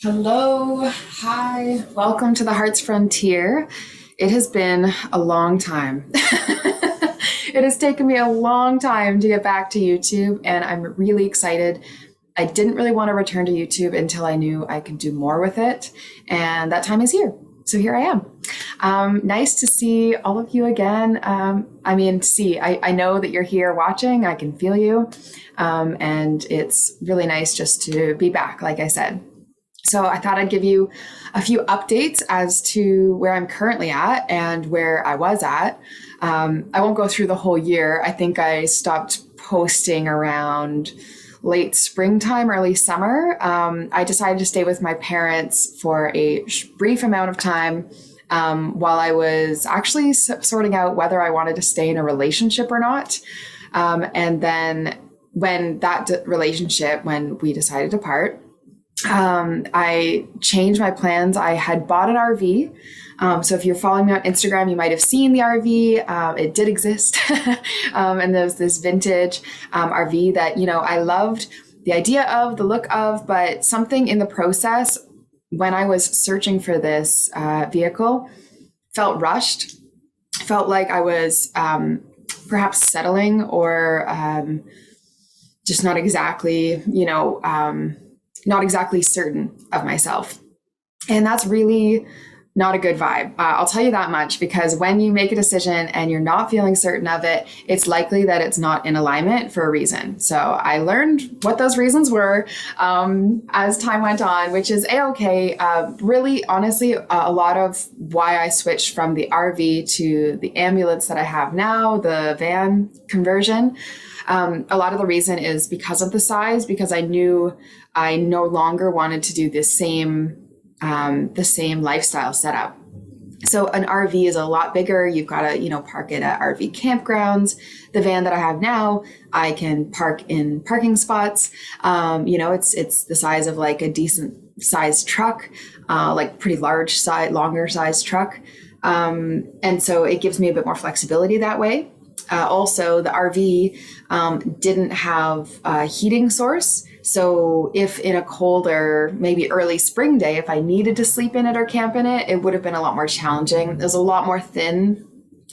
Hello, hi, welcome to the Heart's Frontier. It has been a long time. It has taken me a long time to get back to YouTube, and I'm really excited. I didn't really want to return to YouTube until I knew I could do more with it, and that time is here. So here I am. Nice to see all of you again. I know that you're here watching, I can feel you, and it's really nice just to be back, like I said. So I thought I'd give you a few updates as to where I'm currently at and where I was at. I won't go through the whole year. I think I stopped posting around late springtime, early summer. I decided to stay with my parents for a brief amount of time while I was actually sorting out whether I wanted to stay in a relationship or not. And then when we decided to part, I changed my plans. I had bought an RV. So if you're following me on Instagram, you might have seen the RV. It did exist. And there's this vintage RV that, I loved the idea of, the look of, but something in the process when I was searching for this vehicle felt rushed, felt like I was perhaps settling or just not exactly, not exactly certain of myself. And that's really not a good vibe. I'll tell you that much, because when you make a decision and you're not feeling certain of it, it's likely that it's not in alignment for a reason. So I learned what those reasons were as time went on, which is a-okay. Really, honestly, a lot of why I switched from the RV to the ambulance that I have now, the van conversion. A lot of the reason is because of the size, because I knew I no longer wanted to do the same lifestyle setup. So an RV is a lot bigger. You've got to, park it at RV campgrounds. The van that I have now, I can park in parking spots. It's the size of like a decent sized truck, like pretty large size, longer sized truck. And so it gives me a bit more flexibility that way. Also, the RV didn't have a heating source. So if in a colder, maybe early spring day, if I needed to sleep in it or camp in it, it would have been a lot more challenging. It was a lot more thin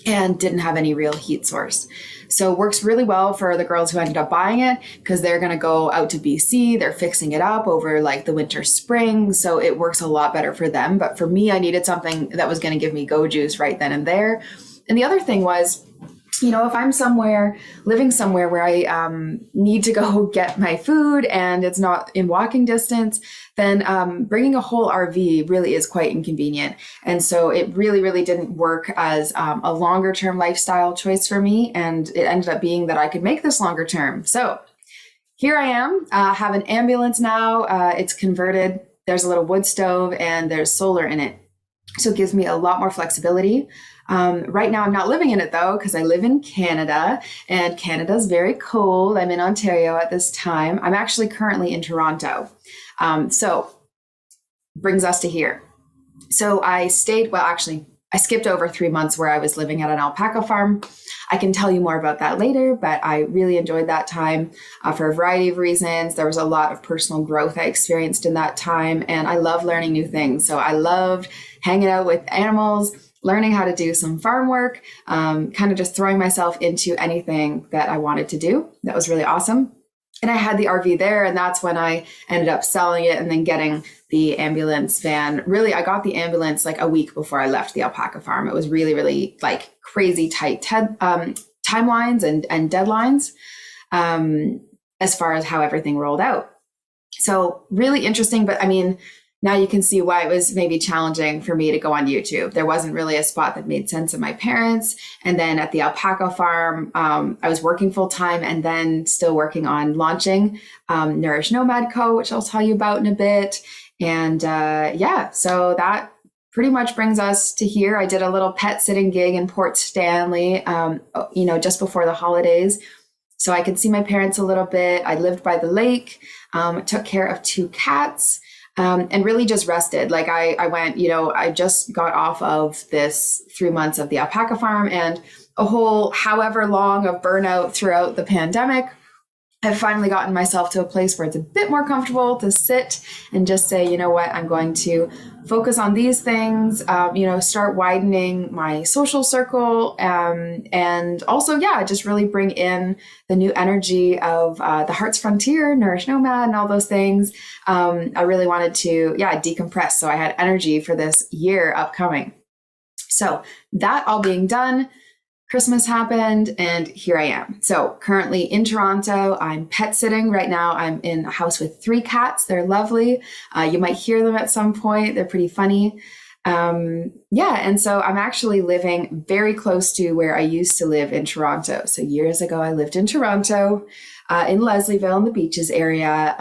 and didn't have any real heat source. So it works really well for the girls who ended up buying it, because they're going to go out to BC. They're fixing it up over like the winter, spring. So it works a lot better for them. But for me, I needed something that was going to give me go juice right then and there. And the other thing was, if I'm living somewhere where I need to go get my food and it's not in walking distance, then bringing a whole RV really is quite inconvenient. And so it really, really didn't work as a longer term lifestyle choice for me. And it ended up being that I could make this longer term. So here I am, have an ambulance now. It's converted. There's a little wood stove and there's solar in it. So it gives me a lot more flexibility. Right now I'm not living in it though, because I live in Canada and Canada's very cold. I'm in Ontario at this time. I'm actually currently in Toronto. So brings us to here. So I skipped over 3 months where I was living at an alpaca farm. I can tell you more about that later, but I really enjoyed that time for a variety of reasons. There was a lot of personal growth I experienced in that time, and I love learning new things. So I loved hanging out with animals, learning how to do some farm work, kind of just throwing myself into anything that I wanted to do. That was really awesome. And I had the RV there, and that's when I ended up selling it and then getting the ambulance van. Really, I got the ambulance like a week before I left the alpaca farm. It was really, really like crazy tight timelines and deadlines as far as how everything rolled out. So really interesting, but I mean, now you can see why it was maybe challenging for me to go on YouTube. There wasn't really a spot that made sense of my parents. And then at the alpaca farm, I was working full time and then still working on launching Nourished Nomad Co, which I'll tell you about in a bit. And so that pretty much brings us to here. I did a little pet sitting gig in Port Stanley, just before the holidays. So I could see my parents a little bit. I lived by the lake, took care of 2 cats. And really just rested. Like I went, I just got off of this 3 months of the alpaca farm and a whole however long of burnout throughout the pandemic. I've finally gotten myself to a place where it's a bit more comfortable to sit and just say, you know what, I'm going to focus on these things, start widening my social circle, and also, just really bring in the new energy of the Heart's Frontier, Nourished Nomad, and all those things. I really wanted to, decompress. So I had energy for this year upcoming. So that all being done, Christmas happened and here I am. So currently in Toronto, I'm pet sitting right now. I'm in a house with 3 cats. They're lovely. You might hear them at some point. They're pretty funny. And so I'm actually living very close to where I used to live in Toronto. So years ago, I lived in Toronto, in Leslieville in the beaches area.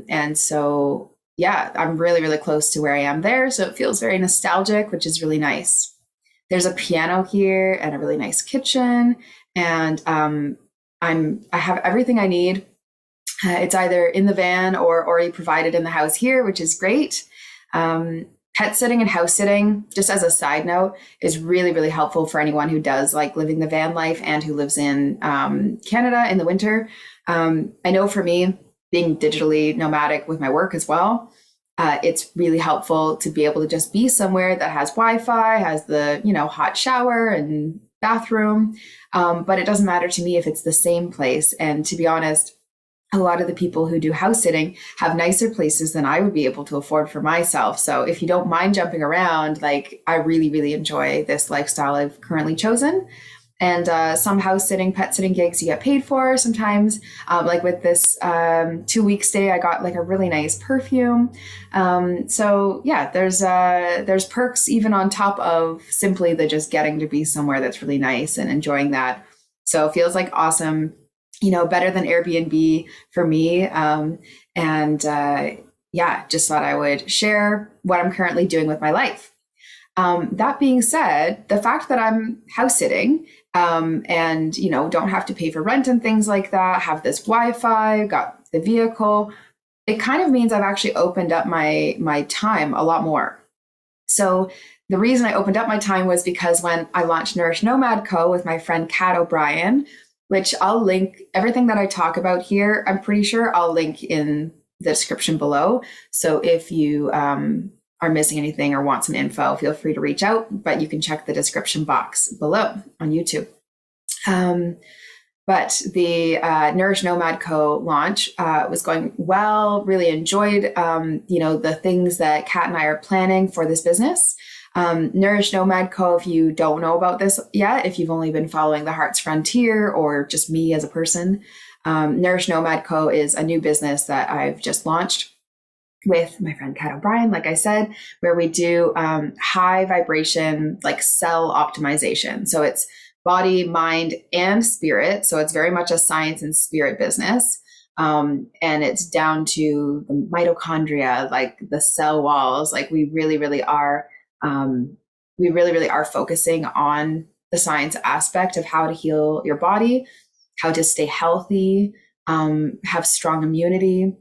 And so, I'm really, really close to where I am there. So it feels very nostalgic, which is really nice. There's a piano here and a really nice kitchen, and I have everything I need. It's either in the van or already provided in the house here, which is great. Pet sitting and house sitting, just as a side note, is really, really helpful for anyone who does like living the van life and who lives in Canada in the winter. I know for me, being digitally nomadic with my work as well, it's really helpful to be able to just be somewhere that has Wi-Fi, has the, hot shower and bathroom. But it doesn't matter to me if it's the same place. And to be honest, a lot of the people who do house sitting have nicer places than I would be able to afford for myself. So if you don't mind jumping around, like I really, really enjoy this lifestyle I've currently chosen. And some house sitting, pet sitting gigs you get paid for. Sometimes, like with this 2-week stay, I got like a really nice perfume. There's perks even on top of simply the just getting to be somewhere that's really nice and enjoying that. So it feels like awesome, better than Airbnb for me. Just thought I would share what I'm currently doing with my life. That being said, the fact that I'm house sitting and don't have to pay for rent and things like that, have this Wi-Fi, got the vehicle, it kind of means I've actually opened up my time a lot more. So the reason I opened up my time was because when I launched Nourished Nomad Co with my friend Kat O'Brien, which I'll link everything that I talk about here, I'm pretty sure I'll link in the description below. So if you are missing anything or want some info, feel free to reach out, but you can check the description box below on YouTube. But the Nourished Nomad Co launch was going well, really enjoyed, the things that Kat and I are planning for this business. Nourished Nomad Co, if you don't know about this yet, if you've only been following the Heart's Frontier or just me as a person, Nourished Nomad Co is a new business that I've just launched with my friend Kat O'Brien, like I said, where we do high vibration, like cell optimization. So it's body, mind, and spirit. So it's very much a science and spirit business. And it's down to the mitochondria, like the cell walls. Like we really, really are focusing on the science aspect of how to heal your body, how to stay healthy, have strong immunity.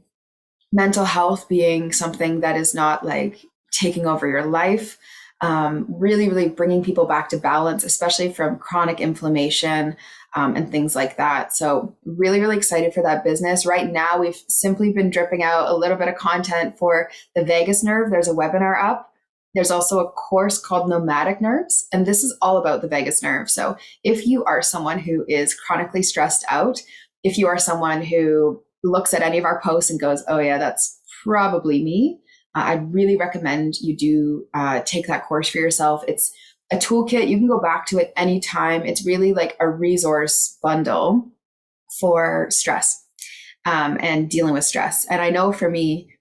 Mental health being something that is not like taking over your life, really, really bringing people back to balance, especially from chronic inflammation and things like that. So really, really excited for that business. Right now, we've simply been dripping out a little bit of content for the vagus nerve. There's a webinar up. There's also a course called Nomadic Nerves, and this is all about the vagus nerve. So if you are someone who is chronically stressed out, if you are someone who looks at any of our posts and goes, oh yeah, that's probably me, I'd really recommend you do take that course for yourself. It's a toolkit. You can go back to it anytime. It's really like a resource bundle for stress and dealing with stress. And I know for me,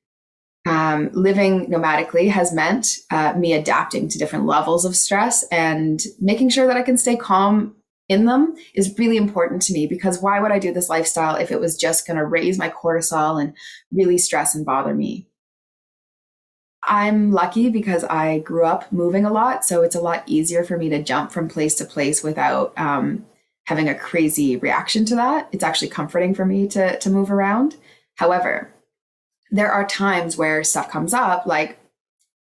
living nomadically has meant me adapting to different levels of stress and making sure that I can stay calm in them is really important to me, because why would I do this lifestyle if it was just going to raise my cortisol and really stress and bother me? I'm lucky because I grew up moving a lot, so it's a lot easier for me to jump from place to place without having a crazy reaction to that. It's actually comforting for me to move around. However, there are times where stuff comes up, like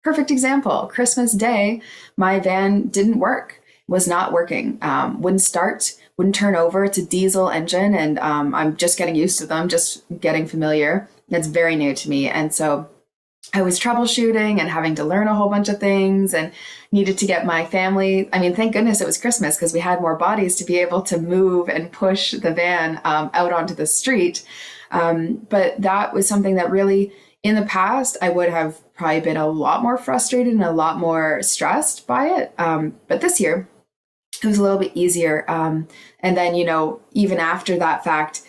perfect example, Christmas Day, my van didn't work. Was not working, wouldn't start, wouldn't turn over. It's a diesel engine, and I'm just getting used to them, just getting familiar. That's very new to me. And so I was troubleshooting and having to learn a whole bunch of things, and needed to get my family. I mean, thank goodness it was Christmas, because we had more bodies to be able to move and push the van out onto the street. But that was something that really, in the past, I would have probably been a lot more frustrated and a lot more stressed by it. But this year, it was a little bit easier. And then, even after that fact,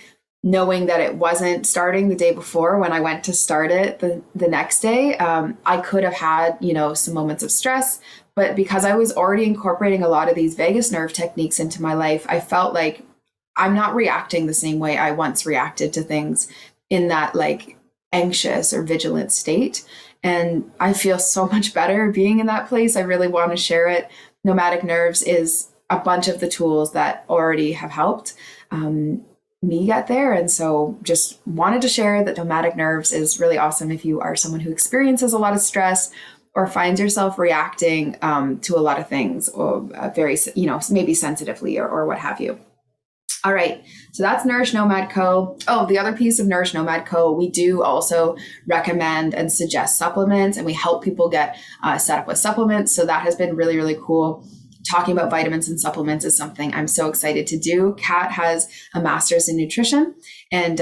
knowing that it wasn't starting the day before when I went to start it the next day, I could have had, some moments of stress. But because I was already incorporating a lot of these vagus nerve techniques into my life, I felt like I'm not reacting the same way I once reacted to things in that like anxious or vigilant state. And I feel so much better being in that place. I really want to share it. Nomadic Nerves is a bunch of the tools that already have helped me get there. And so just wanted to share that Nomadic Nerves is really awesome if you are someone who experiences a lot of stress or finds yourself reacting to a lot of things, or very, maybe sensitively or what have you. All right, so that's Nourished Nomad Co. Oh, the other piece of Nourished Nomad Co, we do also recommend and suggest supplements, and we help people get set up with supplements. So that has been really, really cool. Talking about vitamins and supplements is something I'm so excited to do. Kat has a master's in nutrition and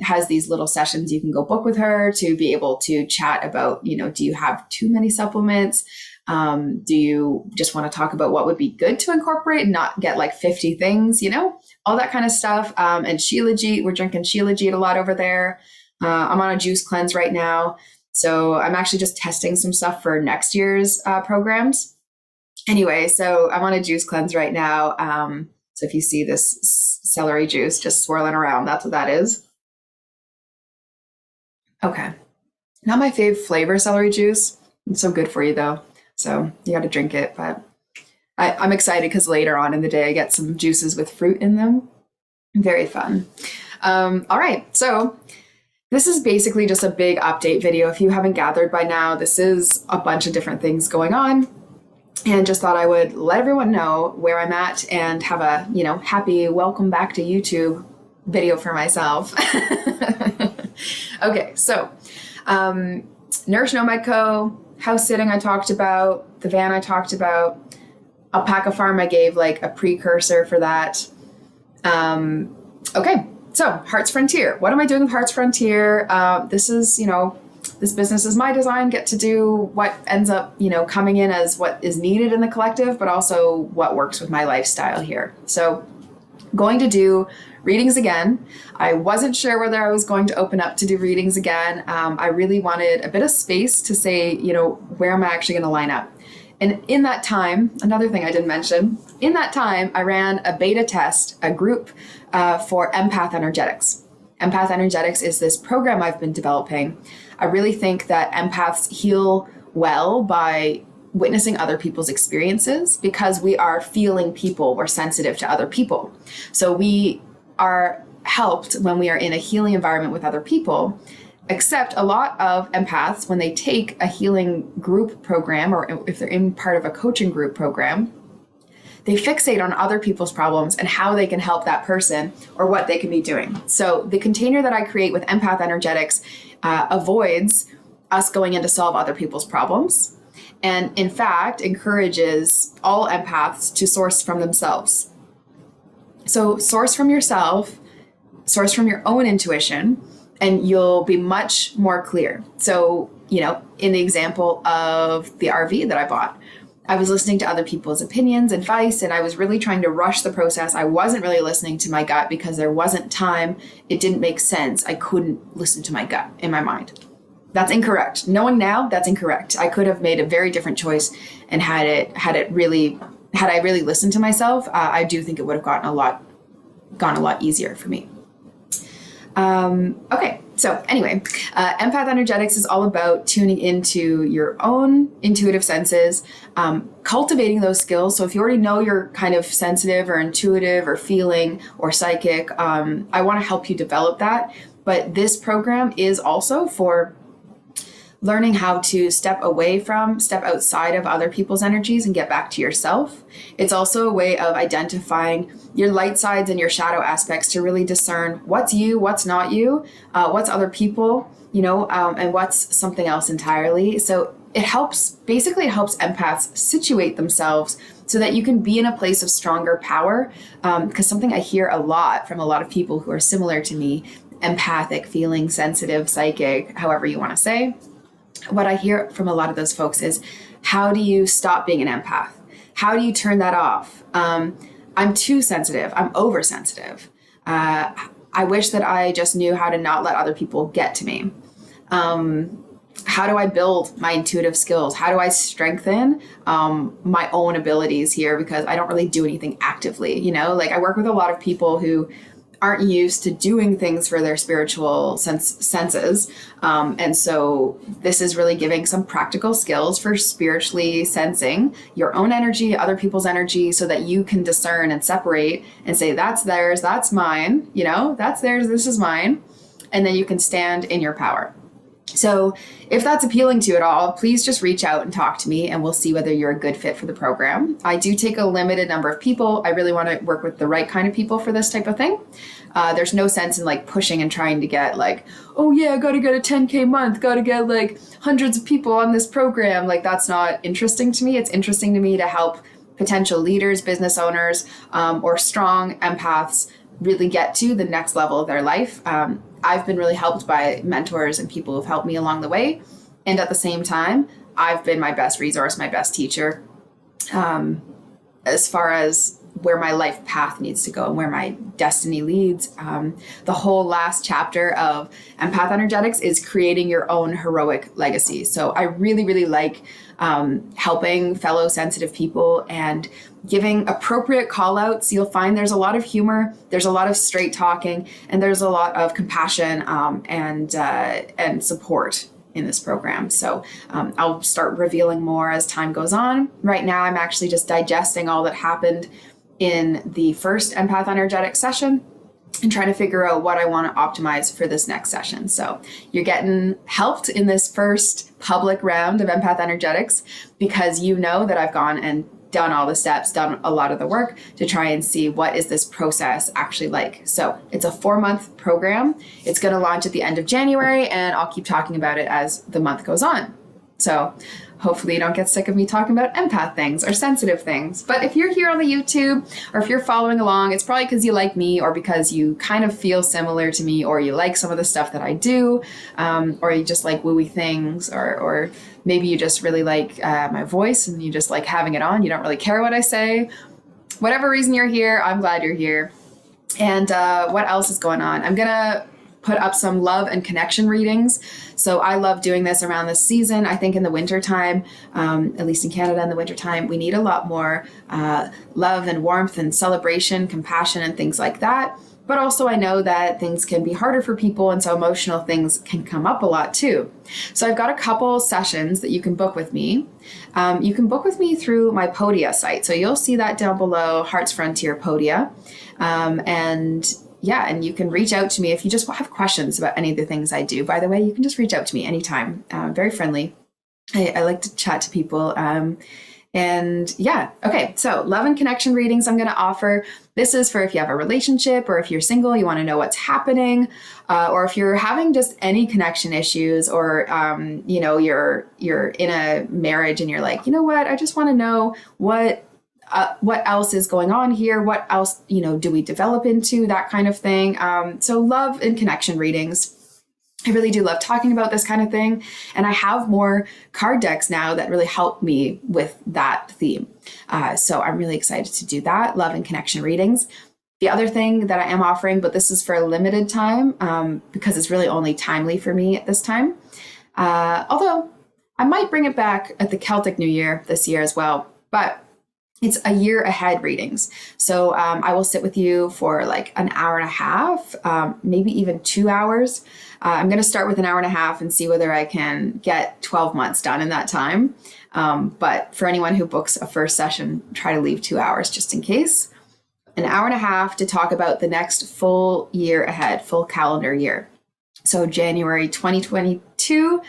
has these little sessions you can go book with her to be able to chat about, do you have too many supplements? Do you just want to talk about what would be good to incorporate and not get like 50 things, all that kind of stuff. And Shilajit, we're drinking Shilajit a lot over there. I'm on a juice cleanse right now. So I'm actually just testing some stuff for next year's programs. Anyway, so I'm on a juice cleanse right now. So if you see this celery juice just swirling around, that's what that is. Okay. Not my fave flavor celery juice. It's so good for you though. So you got to drink it, but I'm excited because later on in the day, I get some juices with fruit in them. Very fun. All right. So this is basically just a big update video. If you haven't gathered by now, this is a bunch of different things going on. And just thought I would let everyone know where I'm at and have a, happy welcome back to YouTube video for myself. Okay, so Nourished Nomad Co, house sitting I talked about, the van I talked about, Alpaca Farm I gave like a precursor for that. Okay, so Heart's Frontier. What am I doing with Heart's Frontier? This is, this business is my design, get to do what ends up, coming in as what is needed in the collective, but also what works with my lifestyle here. So going to do readings again. I wasn't sure whether I was going to open up to do readings again. I really wanted a bit of space to say, where am I actually going to line up? And in that time, another thing I didn't mention, in that time, I ran a beta test, a group for Empath Energetics. Empath Energetics is this program I've been developing. I really think that empaths heal well by witnessing other people's experiences because we are feeling people. We're sensitive to other people. So we are helped when we are in a healing environment with other people, except a lot of empaths, when they take a healing group program or if they're in part of a coaching group program, they fixate on other people's problems and how they can help that person or what they can be doing. So the container that I create with Empath Energetics avoids us going in to solve other people's problems, and in fact encourages all empaths to source from themselves. So source from yourself, source from your own intuition, and you'll be much more clear. So, in the example of the RV that I bought, I was listening to other people's opinions, advice, and I was really trying to rush the process. I wasn't really listening to my gut because there wasn't time. It didn't make sense. I couldn't listen to my gut in my mind. That's incorrect. Knowing now, that's incorrect. I could have made a very different choice, and had I really listened to myself, I do think it would have gone a lot easier for me. Okay, so anyway, Empath Energetics is all about tuning into your own intuitive senses, cultivating those skills. So if you already know you're kind of sensitive or intuitive or feeling or psychic, I want to help you develop that. But this program is also for learning how to step outside of other people's energies and get back to yourself. It's also a way of identifying your light sides and your shadow aspects to really discern what's you, what's not you, what's other people, and what's something else entirely. So it helps empaths situate themselves so that you can be in a place of stronger power. Because something I hear a lot from a lot of people who are similar to me, empathic, feeling, sensitive, psychic, however you want to say, what I hear from a lot of those folks is, how do you stop being an empath? How do you turn that off? I'm too sensitive. I'm oversensitive. I wish that I just knew how to not let other people get to me. How do I build my intuitive skills? How do I strengthen my own abilities here? Because I don't really do anything actively, like I work with a lot of people who aren't used to doing things for their spiritual senses. And so this is really giving some practical skills for spiritually sensing your own energy, other people's energy, so that you can discern and separate and say, that's theirs, that's mine, that's theirs, this is mine. And then you can stand in your power. So if that's appealing to you at all, please just reach out and talk to me, and we'll see whether you're a good fit for the program. I do take a limited number of people. I really want to work with the right kind of people for this type of thing. There's no sense in pushing and trying to get oh yeah, I got to get a 10K month, got to get hundreds of people on this program. That's not interesting to me. It's interesting to me to help potential leaders, business owners, or strong empaths really get to the next level of their life. I've been really helped by mentors and people who've helped me along the way. And at the same time, I've been my best resource, my best teacher, as far as where my life path needs to go and where my destiny leads. The whole last chapter of Empath Energetics is creating your own heroic legacy. So I really, really like helping fellow sensitive people and giving appropriate call outs. You'll find there's a lot of humor, there's a lot of straight talking, and there's a lot of compassion and support in this program. So I'll start revealing more as time goes on. Right now, I'm actually just digesting all that happened in the first Empath Energetic session and trying to figure out what I want to optimize for this next session. So you're getting helped in this first public round of Empath Energetics because you know that I've gone and done all the steps, done a lot of the work to try and see what is this process actually like. So it's a 4-month program. It's going to launch at the end of January, and I'll keep talking about it as the month goes on. So hopefully you don't get sick of me talking about empath things or sensitive things. But if you're here on the YouTube, or if you're following along, it's probably because you like me, or because you kind of feel similar to me, or you like some of the stuff that I do, or you just like wooey things, or maybe you just really like my voice and you just like having it on. You don't really care what I say. Whatever reason you're here, I'm glad you're here. And what else is going on? I'm going to put up some love and connection readings. So I love doing this around this season. I think in the wintertime, at least in Canada in the wintertime, we need a lot more love and warmth and celebration, compassion, and things like that. But also I know that things can be harder for people, and so emotional things can come up a lot too. So I've got a couple sessions that you can book with me. You can book with me through my Podia site. So you'll see that down below, Hearts Frontier Podia. And you can reach out to me if you just have questions about any of the things I do. By the way, you can just reach out to me anytime. Very friendly. I like to chat to people. Okay, so love and connection readings I'm going to offer. This is for if you have a relationship, or if you're single, you want to know what's happening, or if you're having just any connection issues, or you're in a marriage and you're like, you know what, I just want to know what else is going on here? What else, do we develop into, that kind of thing? So love and connection readings. I really do love talking about this kind of thing. And I have more card decks now that really help me with that theme. So I'm really excited to do that. Love and connection readings. The other thing that I am offering, but this is for a limited time, because it's really only timely for me at this time. Although I might bring it back at the Celtic New Year this year as well, but it's a year ahead readings. So I will sit with you for like an hour and a half, maybe even 2 hours. I'm going to start with an hour and a half and see whether I can get 12 months done in that time. But for anyone who books a first session, try to leave 2 hours just in case. An hour and a half to talk about the next full year ahead, full calendar year. So January 2022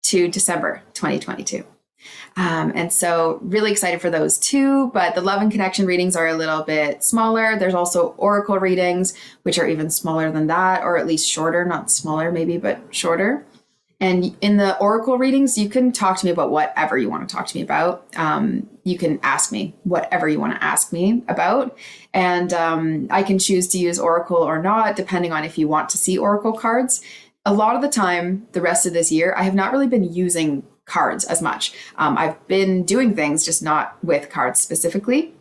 to December 2022. And so really excited for those too, but the love and connection readings are a little bit smaller. There's also oracle readings, which are even smaller than that, or at least shorter, not smaller maybe, but shorter. And in the oracle readings, you can talk to me about whatever you want to talk to me about. You can ask me whatever you want to ask me about. And I can choose to use oracle or not, depending on if you want to see oracle cards. A lot of the time, the rest of this year, I have not really been using cards as much. I've been doing things, just not with cards specifically.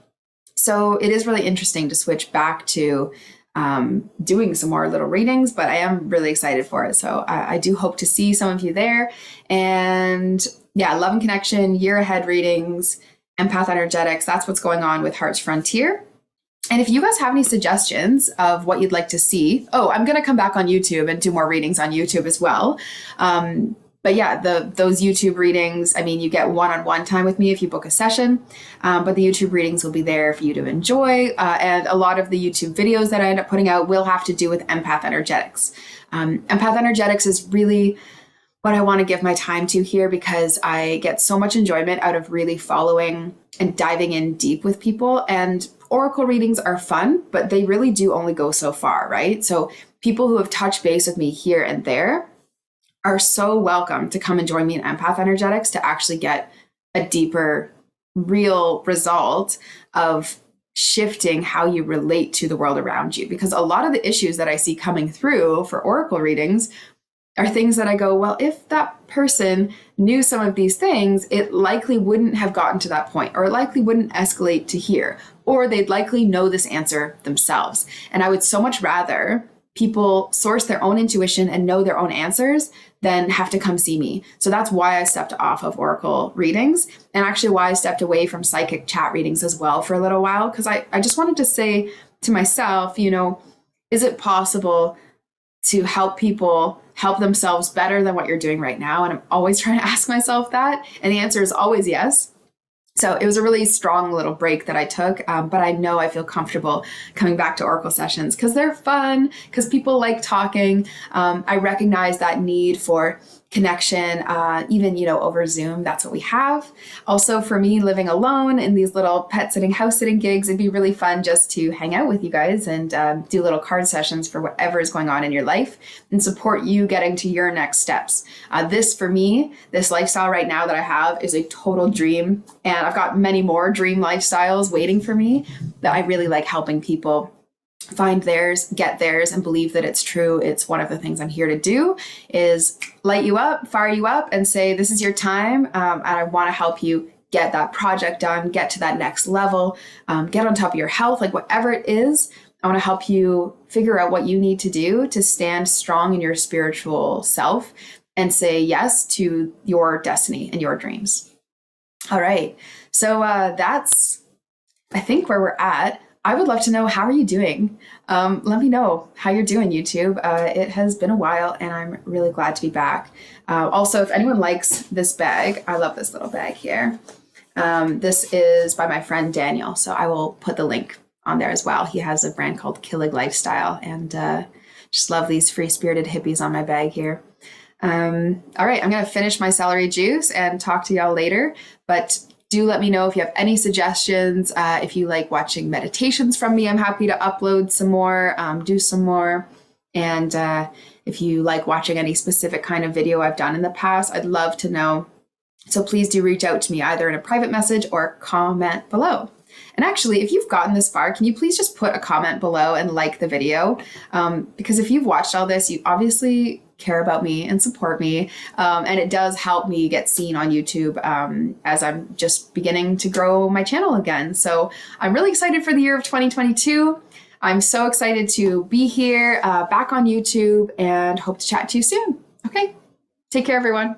So it is really interesting to switch back to doing some more little readings, but I am really excited for it. So I do hope to see some of you there. And yeah, love and connection, year ahead readings, empath energetics, that's what's going on with Heart's Frontier. And if you guys have any suggestions of what you'd like to see, I'm going to come back on YouTube and do more readings on YouTube as well. But yeah, those YouTube readings, I mean, you get one-on-one time with me if you book a session, but the YouTube readings will be there for you to enjoy. And a lot of the YouTube videos that I end up putting out will have to do with empath energetics. Empath energetics is really what I want to give my time to here, because I get so much enjoyment out of really following and diving in deep with people. And oracle readings are fun, but they really do only go so far, right? So people who have touched base with me here and there are so welcome to come and join me in empath energetics to actually get a deeper, real result of shifting how you relate to the world around you. Because a lot of the issues that I see coming through for oracle readings are things that I go, well, if that person knew some of these things, it likely wouldn't have gotten to that point, or it likely wouldn't escalate to here, or they'd likely know this answer themselves. And I would so much rather people source their own intuition and know their own answers than have to come see me. So that's why I stepped off of oracle readings, and actually why I stepped away from psychic chat readings as well for a little while, because I just wanted to say to myself, is it possible to help people help themselves better than what you're doing right now? And I'm always trying to ask myself that. And the answer is always yes. So it was a really strong little break that I took, but I know I feel comfortable coming back to oracle sessions because they're fun, because people like talking. I recognize that need for connection, even, over Zoom. That's what we have. Also, for me, living alone in these little pet sitting, house sitting gigs, it'd be really fun just to hang out with you guys and do little card sessions for whatever is going on in your life and support you getting to your next steps. For me, this lifestyle right now that I have is a total dream. And I've got many more dream lifestyles waiting for me that I really like helping people find theirs, get theirs, and believe that it's true. It's one of the things I'm here to do, is light you up, fire you up, and say, this is your time. And I want to help you get that project done, get to that next level, get on top of your health, like whatever it is. I want to help you figure out what you need to do to stand strong in your spiritual self and say yes to your destiny and your dreams. All right. So that's, I think, where we're at. I would love to know, how are you doing? Let me know how you're doing, YouTube. It has been a while and I'm really glad to be back. Also, if anyone likes this bag, I love this little bag here. This is by my friend Daniel, so I will put the link on there as well. He has a brand called Killig Lifestyle, and just love these free-spirited hippies on my bag here. All right, I'm going to finish my celery juice and talk to y'all later, but do let me know if you have any suggestions. If you like watching meditations from me, I'm happy to upload some more, do some more. And if you like watching any specific kind of video I've done in the past, I'd love to know. So please do reach out to me either in a private message or comment below. And actually, if you've gotten this far, can you please just put a comment below and like the video? Because if you've watched all this, you obviously care about me and support me. And it does help me get seen on YouTube as I'm just beginning to grow my channel again. So I'm really excited for the year of 2022. I'm so excited to be here back on YouTube and hope to chat to you soon. Okay, take care, everyone.